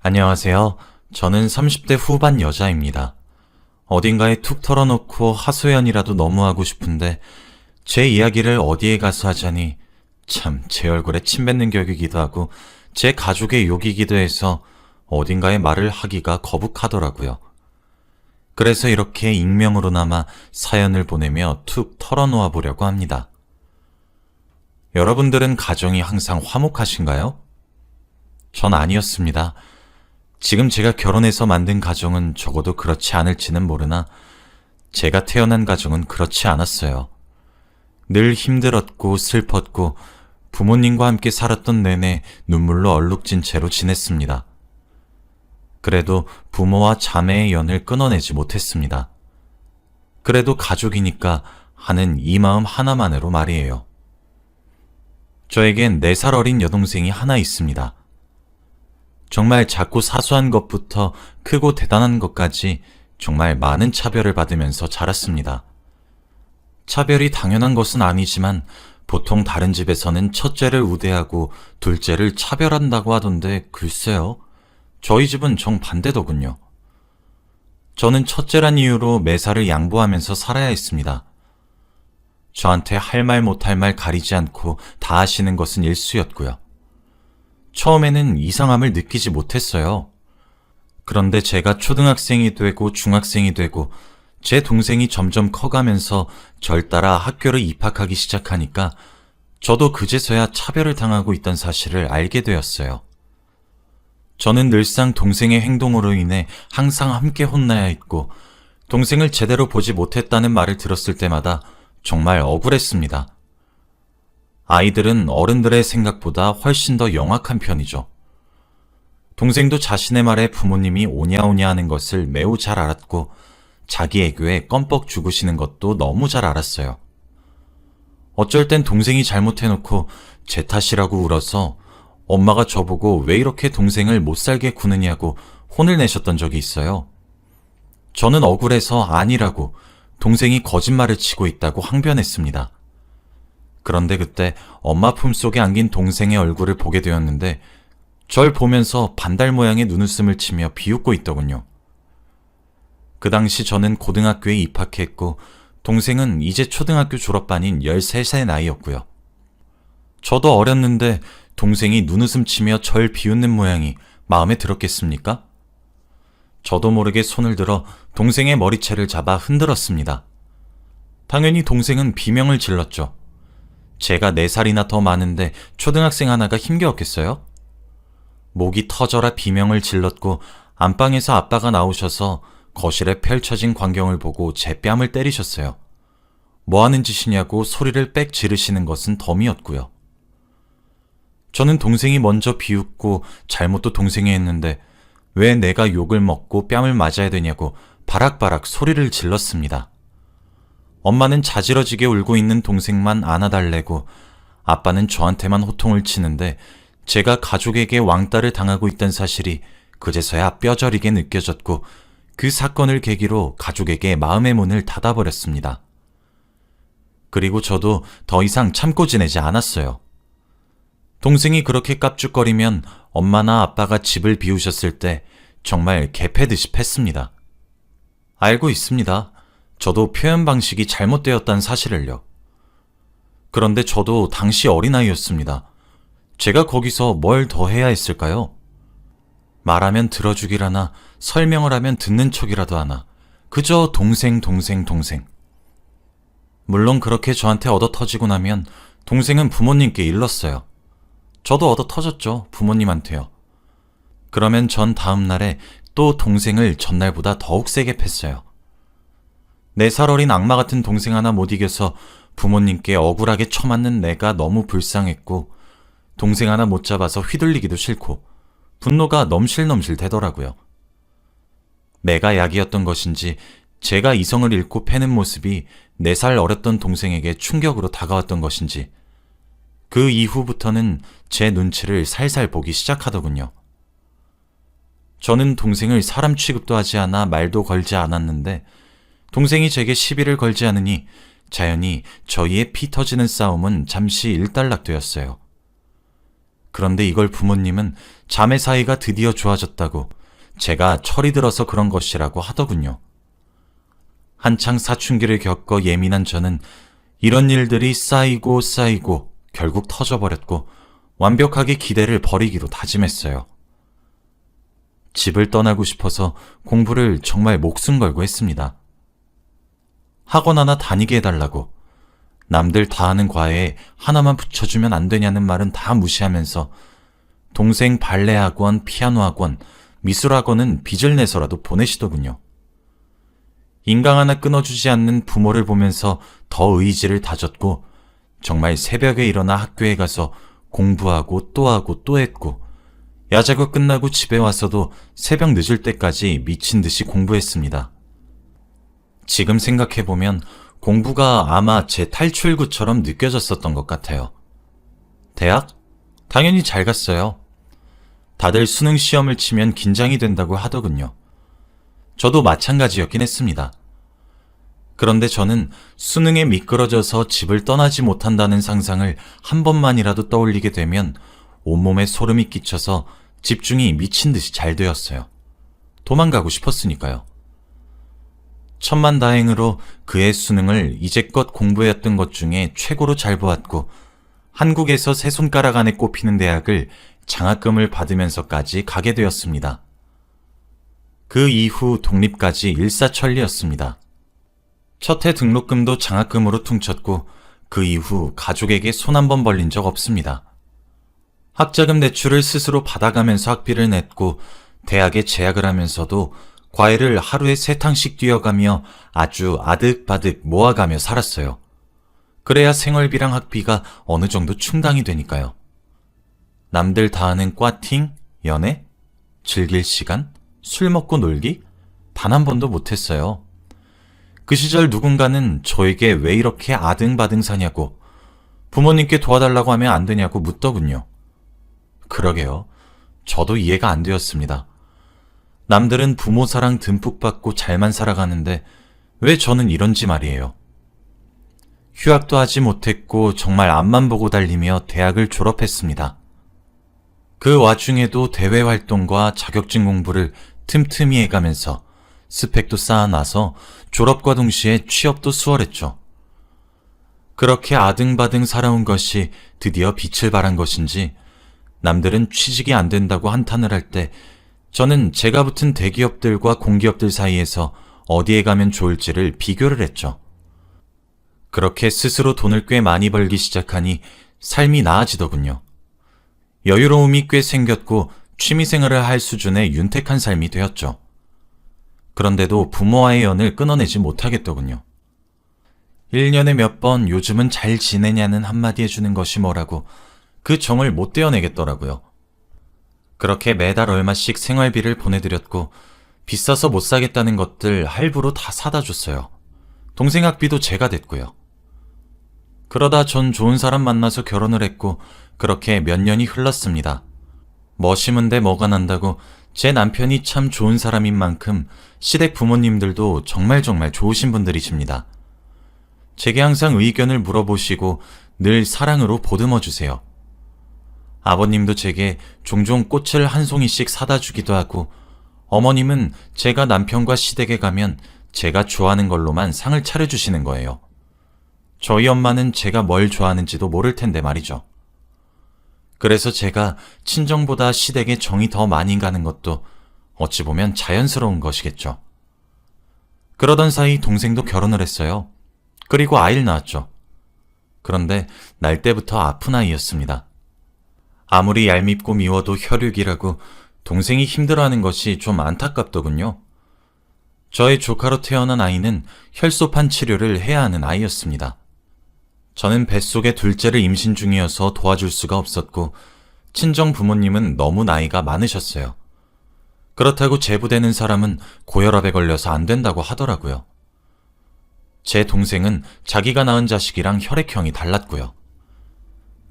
안녕하세요. 저는 30대 후반 여자입니다. 어딘가에 툭 털어놓고 하소연이라도 너무 하고 싶은데 제 이야기를 어디에 가서 하자니 참 제 얼굴에 침 뱉는 격이기도 하고 제 가족의 욕이기도 해서 어딘가에 말을 하기가 거북하더라고요. 그래서 이렇게 익명으로나마 사연을 보내며 툭 털어놓아 보려고 합니다. 여러분들은 가정이 항상 화목하신가요? 전 아니었습니다. 지금 제가 결혼해서 만든 가정은 적어도 그렇지 않을지는 모르나 제가 태어난 가정은 그렇지 않았어요. 늘 힘들었고 슬펐고 부모님과 함께 살았던 내내 눈물로 얼룩진 채로 지냈습니다. 그래도 부모와 자매의 연을 끊어내지 못했습니다. 그래도 가족이니까 하는 이 마음 하나만으로 말이에요. 저에겐 4살 어린 여동생이 하나 있습니다. 정말 작고 사소한 것부터 크고 대단한 것까지 정말 많은 차별을 받으면서 자랐습니다. 차별이 당연한 것은 아니지만 보통 다른 집에서는 첫째를 우대하고 둘째를 차별한다고 하던데 글쎄요. 저희 집은 정반대더군요. 저는 첫째란 이유로 매사를 양보하면서 살아야 했습니다. 저한테 할 말 못할 말 가리지 않고 다 하시는 것은 일수였고요. 처음에는 이상함을 느끼지 못했어요. 그런데 제가 초등학생이 되고 중학생이 되고 제 동생이 점점 커가면서 절 따라 학교를 입학하기 시작하니까 저도 그제서야 차별을 당하고 있던 사실을 알게 되었어요. 저는 늘상 동생의 행동으로 인해 항상 함께 혼나야 했고 동생을 제대로 보지 못했다는 말을 들었을 때마다 정말 억울했습니다. 아이들은 어른들의 생각보다 훨씬 더 영악한 편이죠. 동생도 자신의 말에 부모님이 오냐오냐 하는 것을 매우 잘 알았고 자기 애교에 껌뻑 죽으시는 것도 너무 잘 알았어요. 어쩔 땐 동생이 잘못해놓고 제 탓이라고 울어서 엄마가 저보고 왜 이렇게 동생을 못살게 구느냐고 혼을 내셨던 적이 있어요. 저는 억울해서 아니라고 동생이 거짓말을 치고 있다고 항변했습니다. 그런데 그때 엄마 품속에 안긴 동생의 얼굴을 보게 되었는데 절 보면서 반달 모양의 눈웃음을 치며 비웃고 있더군요. 그 당시 저는 고등학교에 입학했고 동생은 이제 초등학교 졸업반인 13살 나이였고요. 저도 어렸는데 동생이 눈웃음 치며 절 비웃는 모양이 마음에 들었겠습니까? 저도 모르게 손을 들어 동생의 머리채를 잡아 흔들었습니다. 당연히 동생은 비명을 질렀죠. 제가 4살이나 더 많은데 초등학생 하나가 힘겨웠겠어요? 목이 터져라 비명을 질렀고 안방에서 아빠가 나오셔서 거실에 펼쳐진 광경을 보고 제 뺨을 때리셨어요. 뭐 하는 짓이냐고 소리를 빽 지르시는 것은 덤이었고요. 저는 동생이 먼저 비웃고 잘못도 동생이 했는데 왜 내가 욕을 먹고 뺨을 맞아야 되냐고 바락바락 소리를 질렀습니다. 엄마는 자지러지게 울고 있는 동생만 안아달래고 아빠는 저한테만 호통을 치는데 제가 가족에게 왕따를 당하고 있던 사실이 그제서야 뼈저리게 느껴졌고 그 사건을 계기로 가족에게 마음의 문을 닫아버렸습니다. 그리고 저도 더 이상 참고 지내지 않았어요. 동생이 그렇게 깝죽거리면 엄마나 아빠가 집을 비우셨을 때 정말 개패듯이 팼습니다. 알고 있습니다. 저도 표현 방식이 잘못되었다는 사실을요. 그런데 저도 당시 어린아이였습니다. 제가 거기서 뭘 더 해야 했을까요? 말하면 들어주길 하나, 설명을 하면 듣는 척이라도 하나, 그저 동생. 물론 그렇게 저한테 얻어터지고 나면 동생은 부모님께 일렀어요. 저도 얻어터졌죠, 부모님한테요. 그러면 전 다음 날에 또 동생을 전날보다 더욱 세게 팼어요. 4살 어린 악마 같은 동생 하나 못 이겨서 부모님께 억울하게 처맞는 내가 너무 불쌍했고 동생 하나 못 잡아서 휘둘리기도 싫고 분노가 넘실넘실 되더라고요. 내가 약이었던 것인지 제가 이성을 잃고 패는 모습이 4살 어렸던 동생에게 충격으로 다가왔던 것인지 그 이후부터는 제 눈치를 살살 보기 시작하더군요. 저는 동생을 사람 취급도 하지 않아 말도 걸지 않았는데 동생이 제게 시비를 걸지 않으니 자연히 저희의 피 터지는 싸움은 잠시 일단락되었어요. 그런데 이걸 부모님은 자매 사이가 드디어 좋아졌다고 제가 철이 들어서 그런 것이라고 하더군요. 한창 사춘기를 겪어 예민한 저는 이런 일들이 쌓이고 쌓이고 결국 터져버렸고 완벽하게 기대를 버리기로 다짐했어요. 집을 떠나고 싶어서 공부를 정말 목숨 걸고 했습니다. 학원 하나 다니게 해달라고, 남들 다 하는 과외에 하나만 붙여주면 안 되냐는 말은 다 무시하면서 동생 발레 학원, 피아노 학원, 미술 학원은 빚을 내서라도 보내시더군요. 인강 하나 끊어주지 않는 부모를 보면서 더 의지를 다졌고 정말 새벽에 일어나 학교에 가서 공부하고 또 하고 또 했고 야자고 끝나고 집에 와서도 새벽 늦을 때까지 미친 듯이 공부했습니다. 지금 생각해보면 공부가 아마 제 탈출구처럼 느껴졌었던 것 같아요. 대학? 당연히 잘 갔어요. 다들 수능 시험을 치면 긴장이 된다고 하더군요. 저도 마찬가지였긴 했습니다. 그런데 저는 수능에 미끄러져서 집을 떠나지 못한다는 상상을 한 번만이라도 떠올리게 되면 온몸에 소름이 끼쳐서 집중이 미친 듯이 잘 되었어요. 도망가고 싶었으니까요. 천만다행으로 그해 수능을 이제껏 공부해왔던 것 중에 최고로 잘 보았고 한국에서 세 손가락 안에 꼽히는 대학을 장학금을 받으면서까지 가게 되었습니다. 그 이후 독립까지 일사천리였습니다. 첫 해 등록금도 장학금으로 퉁쳤고 그 이후 가족에게 손 한 번 벌린 적 없습니다. 학자금 대출을 스스로 받아가면서 학비를 냈고 대학에 재학을 하면서도 과외를 하루에 3탕씩 뛰어가며 아주 아득바득 모아가며 살았어요. 그래야 생활비랑 학비가 어느 정도 충당이 되니까요. 남들 다 하는 꽈팅, 연애, 즐길 시간, 술 먹고 놀기? 단 한 번도 못했어요. 그 시절 누군가는 저에게 왜 이렇게 아등바등 사냐고, 부모님께 도와달라고 하면 안 되냐고 묻더군요. 그러게요. 저도 이해가 안 되었습니다. 남들은 부모 사랑 듬뿍 받고 잘만 살아가는데 왜 저는 이런지 말이에요. 휴학도 하지 못했고 정말 앞만 보고 달리며 대학을 졸업했습니다. 그 와중에도 대외 활동과 자격증 공부를 틈틈이 해가면서 스펙도 쌓아놔서 졸업과 동시에 취업도 수월했죠. 그렇게 아등바등 살아온 것이 드디어 빛을 발한 것인지 남들은 취직이 안 된다고 한탄을 할 때 저는 제가 붙은 대기업들과 공기업들 사이에서 어디에 가면 좋을지를 비교를 했죠. 그렇게 스스로 돈을 꽤 많이 벌기 시작하니 삶이 나아지더군요. 여유로움이 꽤 생겼고 취미생활을 할 수준의 윤택한 삶이 되었죠. 그런데도 부모와의 연을 끊어내지 못하겠더군요. 1년에 몇 번 요즘은 잘 지내냐는 한마디 해주는 것이 뭐라고 그 정을 못 떼어내겠더라고요. 그렇게 매달 얼마씩 생활비를 보내드렸고 비싸서 못 사겠다는 것들 할부로 다 사다 줬어요. 동생 학비도 제가 댔고요. 그러다 전 좋은 사람 만나서 결혼을 했고 그렇게 몇 년이 흘렀습니다. 뭐 심은데 뭐가 난다고 제 남편이 참 좋은 사람인 만큼 시댁 부모님들도 정말 좋으신 분들이십니다. 제게 항상 의견을 물어보시고 늘 사랑으로 보듬어 주세요. 아버님도 제게 종종 꽃을 한 송이씩 사다 주기도 하고 어머님은 제가 남편과 시댁에 가면 제가 좋아하는 걸로만 상을 차려주시는 거예요. 저희 엄마는 제가 뭘 좋아하는지도 모를 텐데 말이죠. 그래서 제가 친정보다 시댁에 정이 더 많이 가는 것도 어찌 보면 자연스러운 것이겠죠. 그러던 사이 동생도 결혼을 했어요. 그리고 아이를 낳았죠. 그런데 날 때부터 아픈 아이였습니다. 아무리 얄밉고 미워도 혈육이라고 동생이 힘들어하는 것이 좀 안타깝더군요. 저의 조카로 태어난 아이는 혈소판 치료를 해야 하는 아이였습니다. 저는 뱃속에 둘째를 임신 중이어서 도와줄 수가 없었고 친정 부모님은 너무 나이가 많으셨어요. 그렇다고 제부되는 사람은 고혈압에 걸려서 안 된다고 하더라고요. 제 동생은 자기가 낳은 자식이랑 혈액형이 달랐고요.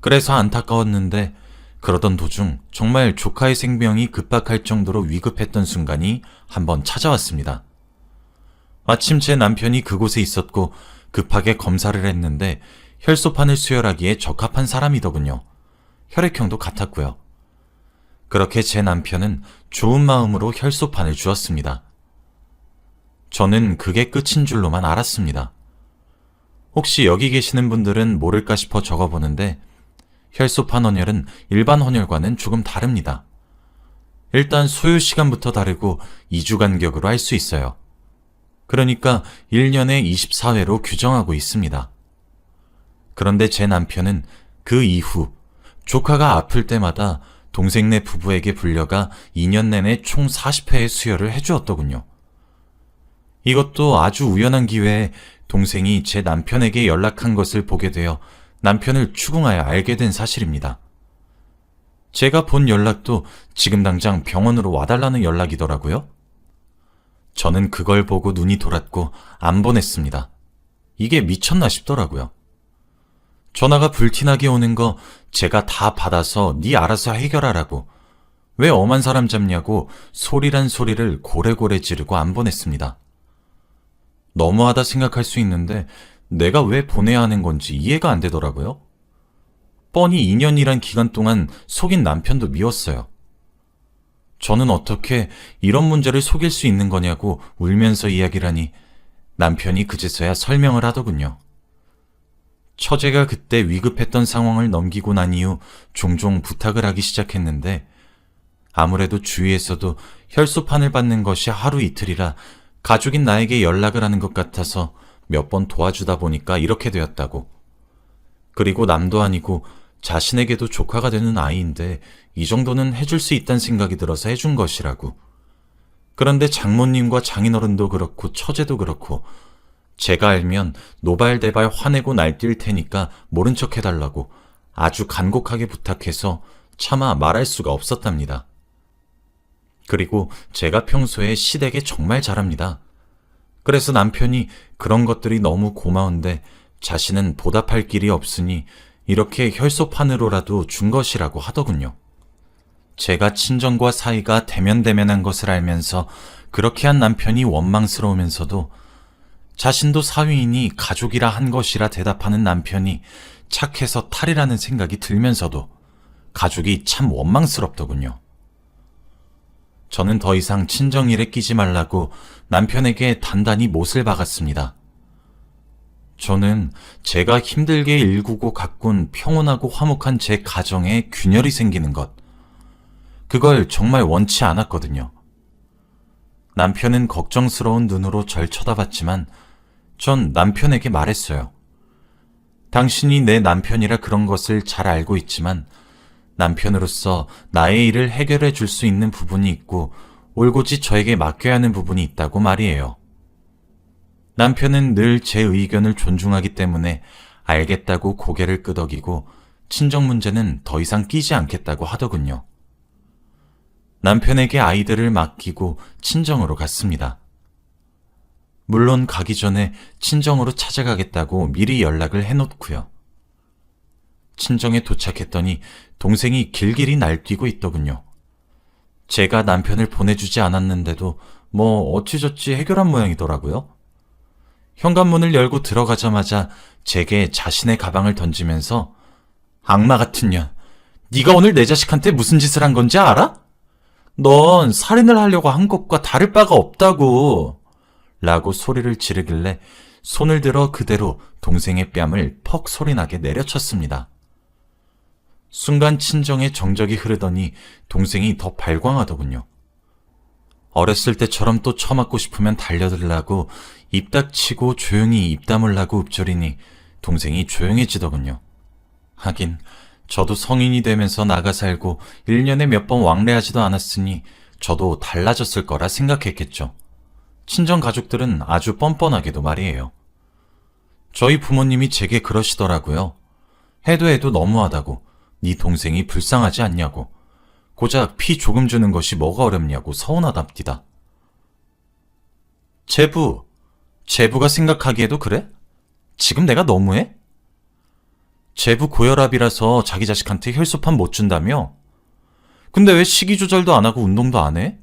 그래서 안타까웠는데 그러던 도중 정말 조카의 생명이 급박할 정도로 위급했던 순간이 한번 찾아왔습니다. 마침 제 남편이 그곳에 있었고 급하게 검사를 했는데 혈소판을 수혈하기에 적합한 사람이더군요. 혈액형도 같았고요. 그렇게 제 남편은 좋은 마음으로 혈소판을 주었습니다. 저는 그게 끝인 줄로만 알았습니다. 혹시 여기 계시는 분들은 모를까 싶어 적어보는데 혈소판 헌혈은 일반 헌혈과는 조금 다릅니다. 일단 소요 시간부터 다르고 2주 간격으로 할 수 있어요. 그러니까 1년에 24회로 규정하고 있습니다. 그런데 제 남편은 그 이후 조카가 아플 때마다 동생네 부부에게 불려가 2년 내내 총 40회의 수혈을 해주었더군요. 이것도 아주 우연한 기회에 동생이 제 남편에게 연락한 것을 보게 되어 남편을 추궁하여 알게 된 사실입니다. 제가 본 연락도 지금 당장 병원으로 와달라는 연락이더라고요. 저는 그걸 보고 눈이 돌았고 안 보냈습니다. 이게 미쳤나 싶더라고요. 전화가 불티나게 오는 거 제가 다 받아서 네 알아서 해결하라고, 왜 엄한 사람 잡냐고 소리란 소리를 고래고래 지르고 안 보냈습니다. 너무하다 생각할 수 있는데 내가 왜 보내야 하는 건지 이해가 안 되더라고요. 뻔히 2년이란 기간 동안 속인 남편도 미웠어요. 저는 어떻게 이런 문제를 속일 수 있는 거냐고 울면서 이야기를 하니 남편이 그제서야 설명을 하더군요. 처제가 그때 위급했던 상황을 넘기고 난 이후 종종 부탁을 하기 시작했는데 아무래도 주위에서도 혈소판을 받는 것이 하루 이틀이라 가족인 나에게 연락을 하는 것 같아서 몇 번 도와주다 보니까 이렇게 되었다고. 그리고 남도 아니고 자신에게도 조카가 되는 아이인데 이 정도는 해줄 수 있다는 생각이 들어서 해준 것이라고. 그런데 장모님과 장인어른도 그렇고 처제도 그렇고 제가 알면 노발대발 화내고 날뛸 테니까 모른 척 해달라고 아주 간곡하게 부탁해서 차마 말할 수가 없었답니다. 그리고 제가 평소에 시댁에 정말 잘합니다. 그래서 남편이 그런 것들이 너무 고마운데 자신은 보답할 길이 없으니 이렇게 혈소판으로라도 준 것이라고 하더군요. 제가 친정과 사이가 대면대면한 것을 알면서 그렇게 한 남편이 원망스러우면서도 자신도 사위이니 가족이라 한 것이라 대답하는 남편이 착해서 탈이라는 생각이 들면서도 가족이 참 원망스럽더군요. 저는 더 이상 친정일에 끼지 말라고 남편에게 단단히 못을 박았습니다. 저는 제가 힘들게 일구고 가꾼 평온하고 화목한 제 가정에 균열이 생기는 것, 그걸 정말 원치 않았거든요. 남편은 걱정스러운 눈으로 절 쳐다봤지만 전 남편에게 말했어요. 당신이 내 남편이라 그런 것을 잘 알고 있지만 남편으로서 나의 일을 해결해 줄 수 있는 부분이 있고 올곧이 저에게 맡겨야 하는 부분이 있다고 말이에요. 남편은 늘 제 의견을 존중하기 때문에 알겠다고 고개를 끄덕이고 친정 문제는 더 이상 끼지 않겠다고 하더군요. 남편에게 아이들을 맡기고 친정으로 갔습니다. 물론 가기 전에 친정으로 찾아가겠다고 미리 연락을 해놓고요. 친정에 도착했더니 동생이 길길이 날뛰고 있더군요. 제가 남편을 보내주지 않았는데도 뭐 어찌저찌 해결한 모양이더라고요. 현관문을 열고 들어가자마자 제게 자신의 가방을 던지면서 악마 같은 년, 네가 오늘 내 자식한테 무슨 짓을 한 건지 알아? 넌 살인을 하려고 한 것과 다를 바가 없다고 라고 소리를 지르길래 손을 들어 그대로 동생의 뺨을 퍽 소리나게 내려쳤습니다. 순간 친정에 정적이 흐르더니 동생이 더 발광하더군요. 어렸을 때처럼 또 처맞고 싶으면 달려들라고 입 닥치고 조용히 입 다물라고 읊조리니 동생이 조용해지더군요. 하긴 저도 성인이 되면서 나가 살고 1년에 몇 번 왕래하지도 않았으니 저도 달라졌을 거라 생각했겠죠. 친정 가족들은 아주 뻔뻔하게도 말이에요. 저희 부모님이 제게 그러시더라고요. 해도 너무하다고. 네 동생이 불쌍하지 않냐고. 고작 피 조금 주는 것이 뭐가 어렵냐고 서운하답디다. 제부가 생각하기에도 그래? 지금 내가 너무해? 제부 고혈압이라서 자기 자식한테 혈소판 못 준다며? 근데 왜 식이 조절도 안 하고 운동도 안 해?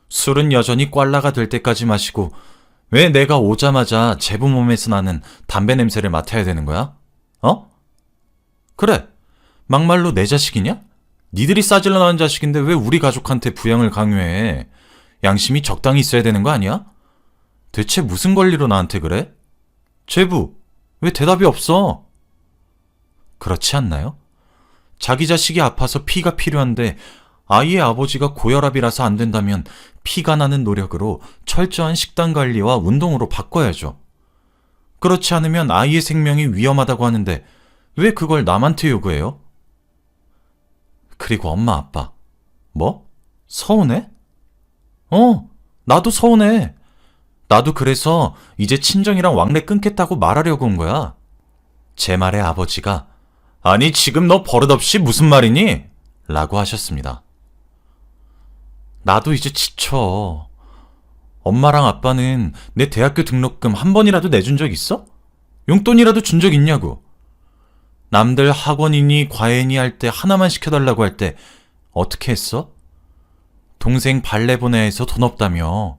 술은 여전히 꽐라가 될 때까지 마시고 왜 내가 오자마자 제부 몸에서 나는 담배 냄새를 맡아야 되는 거야? 어? 그래, 막말로 내 자식이냐? 니들이 싸질러 나온 자식인데 왜 우리 가족한테 부양을 강요해? 양심이 적당히 있어야 되는 거 아니야? 대체 무슨 권리로 나한테 그래? 제부, 왜 대답이 없어? 그렇지 않나요? 자기 자식이 아파서 피가 필요한데 아이의 아버지가 고혈압이라서 안 된다면 피가 나는 노력으로 철저한 식단 관리와 운동으로 바꿔야죠. 그렇지 않으면 아이의 생명이 위험하다고 하는데 왜 그걸 남한테 요구해요? 그리고 엄마 아빠. 뭐? 서운해? 나도 서운해. 나도 그래서 이제 친정이랑 왕래 끊겠다고 말하려고 온 거야. 제 말에 아버지가 아니 지금 너 버릇없이 무슨 말이니? 라고 하셨습니다. 나도 이제 지쳐. 엄마랑 아빠는 내 대학교 등록금 한 번이라도 내준 적 있어? 용돈이라도 준 적 있냐고. 남들 학원이니 과외니 할 때 하나만 시켜달라고 할 때 어떻게 했어? 동생 발레 보내 해서 돈 없다며.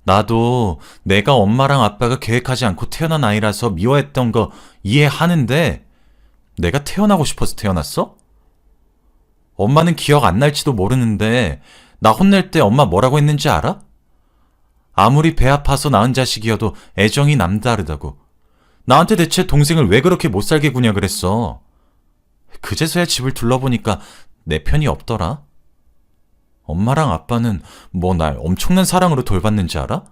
나도 내가 엄마랑 아빠가 계획하지 않고 태어난 아이라서 미워했던 거 이해하는데 내가 태어나고 싶어서 태어났어? 엄마는 기억 안 날지도 모르는데 나 혼낼 때 엄마 뭐라고 했는지 알아? 아무리 배 아파서 낳은 자식이어도 애정이 남다르다고. 나한테 대체 동생을 왜 그렇게 못살게 구냐 그랬어. 그제서야 집을 둘러보니까 내 편이 없더라. 엄마랑 아빠는 뭐 날 엄청난 사랑으로 돌봤는지 알아?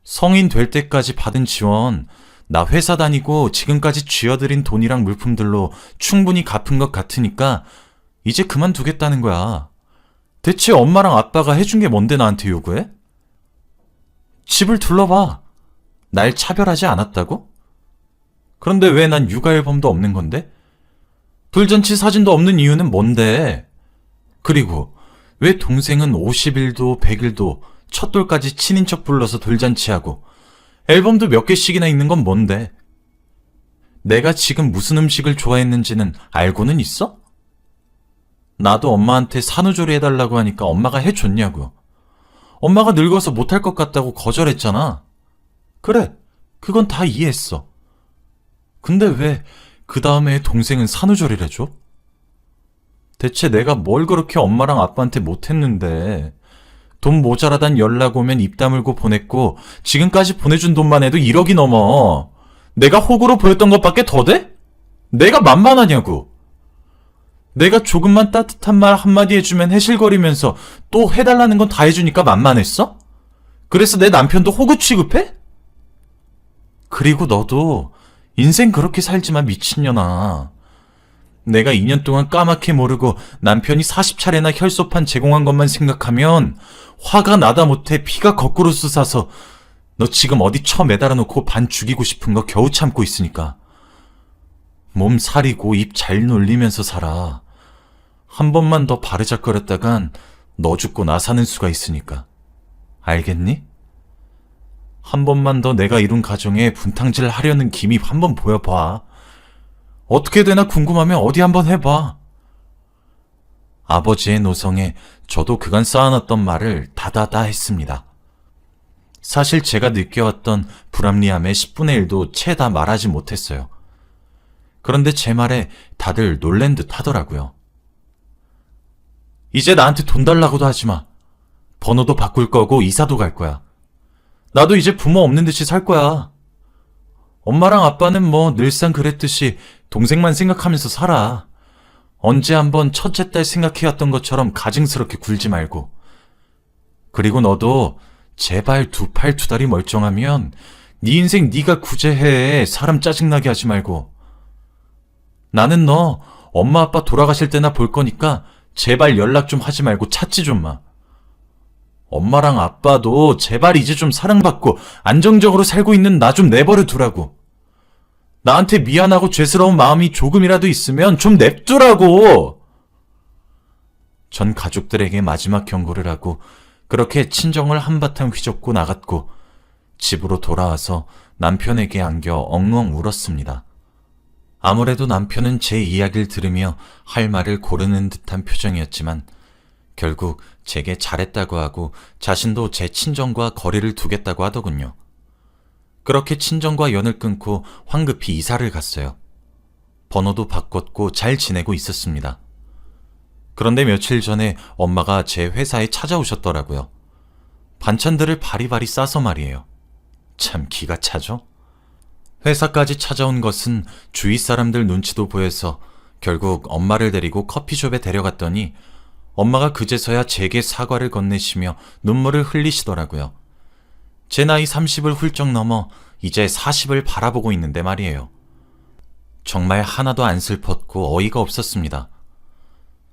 성인 될 때까지 받은 지원, 나 회사 다니고 지금까지 쥐어들인 돈이랑 물품들로 충분히 갚은 것 같으니까 이제 그만두겠다는 거야. 대체 엄마랑 아빠가 해준 게 뭔데 나한테 요구해? 집을 둘러봐. 날 차별하지 않았다고? 그런데 왜 난 육아앨범도 없는 건데? 돌잔치 사진도 없는 이유는 뭔데? 그리고 왜 동생은 50일도 100일도 첫돌까지 친인척 불러서 돌잔치하고 앨범도 몇 개씩이나 있는 건 뭔데? 내가 지금 무슨 음식을 좋아했는지는 알고는 있어? 나도 엄마한테 산후조리 해달라고 하니까 엄마가 해줬냐고. 엄마가 늙어서 못할 것 같다고 거절했잖아. 그래, 그건 다 이해했어. 근데 왜 그 다음에 동생은 산후조리를 해줘? 대체 내가 뭘 그렇게 엄마랑 아빠한테 못했는데 돈 모자라단 연락 오면 입 다물고 보냈고 지금까지 보내준 돈만 해도 1억이 넘어. 내가 호구로 보였던 것밖에 더 돼? 내가 만만하냐고. 내가 조금만 따뜻한 말 한마디 해주면 해실거리면서 또 해달라는 건 다 해주니까 만만했어? 그래서 내 남편도 호구 취급해? 그리고 너도 인생 그렇게 살지마 미친년아. 내가 2년 동안 까맣게 모르고 남편이 40차례나 혈소판 제공한 것만 생각하면 화가 나다 못해 피가 거꾸로 솟아서 너 지금 어디 쳐 매달아 놓고 반 죽이고 싶은 거 겨우 참고 있으니까. 몸 사리고 입 잘 놀리면서 살아. 한 번만 더 바르작거렸다간 너 죽고 나 사는 수가 있으니까. 알겠니? 한 번만 더 내가 이룬 가정에 분탕질 하려는 기미 한번 보여봐. 어떻게 되나 궁금하면 어디 한번 해봐. 아버지의 노성에 저도 그간 쌓아놨던 말을 다다다 했습니다. 사실 제가 느껴왔던 불합리함의 10분의 1도 채 다 말하지 못했어요. 그런데 제 말에 다들 놀란 듯 하더라고요. 이제 나한테 돈 달라고도 하지 마. 번호도 바꿀 거고 이사도 갈 거야. 나도 이제 부모 없는 듯이 살 거야. 엄마랑 아빠는 뭐 늘상 그랬듯이 동생만 생각하면서 살아. 언제 한번 첫째 딸 생각해왔던 것처럼 가증스럽게 굴지 말고. 그리고 너도 제발 두 팔 두 다리 멀쩡하면 네 인생 네가 구제해. 사람 짜증나게 하지 말고. 나는 너 엄마 아빠 돌아가실 때나 볼 거니까 제발 연락 좀 하지 말고 찾지 좀 마. 엄마랑 아빠도 제발 이제 좀 사랑받고 안정적으로 살고 있는 나 좀 내버려 두라고. 나한테 미안하고 죄스러운 마음이 조금이라도 있으면 좀 냅두라고. 전 가족들에게 마지막 경고를 하고 그렇게 친정을 한바탕 휘젓고 나갔고 집으로 돌아와서 남편에게 안겨 엉엉 울었습니다. 아무래도 남편은 제 이야기를 들으며 할 말을 고르는 듯한 표정이었지만 결국 제게 잘했다고 하고 자신도 제 친정과 거리를 두겠다고 하더군요. 그렇게 친정과 연을 끊고 황급히 이사를 갔어요. 번호도 바꿨고 잘 지내고 있었습니다. 그런데 며칠 전에 엄마가 제 회사에 찾아오셨더라고요. 반찬들을 바리바리 싸서 말이에요. 참 기가 차죠? 회사까지 찾아온 것은 주위 사람들 눈치도 보여서 결국 엄마를 데리고 커피숍에 데려갔더니 엄마가 그제서야 제게 사과를 건네시며 눈물을 흘리시더라고요. 제 나이 30을 훌쩍 넘어 이제 40을 바라보고 있는데 말이에요. 정말 하나도 안 슬펐고 어이가 없었습니다.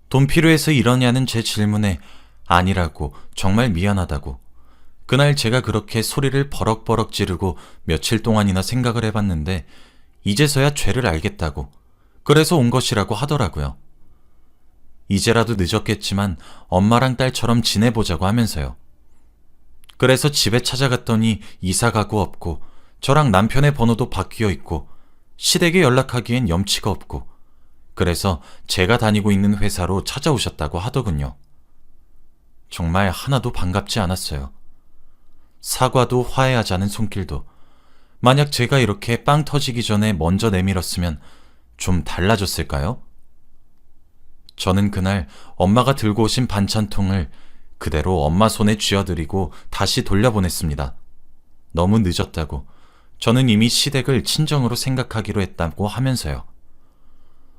돈 필요해서 이러냐는 제 질문에 아니라고, 정말 미안하다고, 그날 제가 그렇게 소리를 버럭버럭 지르고 며칠 동안이나 생각을 해봤는데 이제서야 죄를 알겠다고, 그래서 온 것이라고 하더라고요. 이제라도 늦었겠지만 엄마랑 딸처럼 지내보자고 하면서요. 그래서 집에 찾아갔더니 이사가구 없고 저랑 남편의 번호도 바뀌어 있고 시댁에 연락하기엔 염치가 없고, 그래서 제가 다니고 있는 회사로 찾아오셨다고 하더군요. 정말 하나도 반갑지 않았어요. 사과도 화해하자는 손길도, 만약 제가 이렇게 빵 터지기 전에 먼저 내밀었으면 좀 달라졌을까요? 저는 그날 엄마가 들고 오신 반찬통을 그대로 엄마 손에 쥐어드리고 다시 돌려보냈습니다. 너무 늦었다고, 저는 이미 시댁을 친정으로 생각하기로 했다고 하면서요.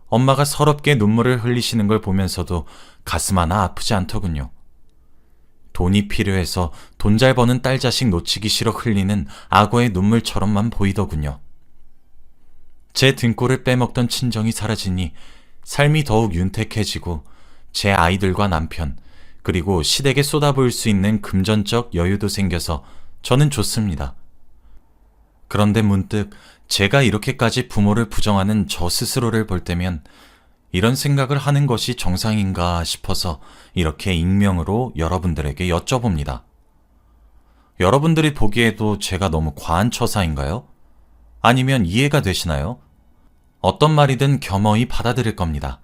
엄마가 서럽게 눈물을 흘리시는 걸 보면서도 가슴 하나 아프지 않더군요. 돈이 필요해서 돈 잘 버는 딸 자식 놓치기 싫어 흘리는 악어의 눈물처럼만 보이더군요. 제 등골을 빼먹던 친정이 사라지니 삶이 더욱 윤택해지고 제 아이들과 남편, 그리고 시댁에 쏟아부을 수 있는 금전적 여유도 생겨서 저는 좋습니다. 그런데 문득 제가 이렇게까지 부모를 부정하는 저 스스로를 볼 때면 이런 생각을 하는 것이 정상인가 싶어서 이렇게 익명으로 여러분들에게 여쭤봅니다. 여러분들이 보기에도 제가 너무 과한 처사인가요? 아니면 이해가 되시나요? 어떤 말이든 겸허히 받아들일 겁니다.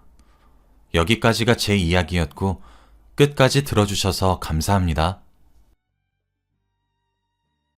여기까지가 제 이야기였고 끝까지 들어주셔서 감사합니다.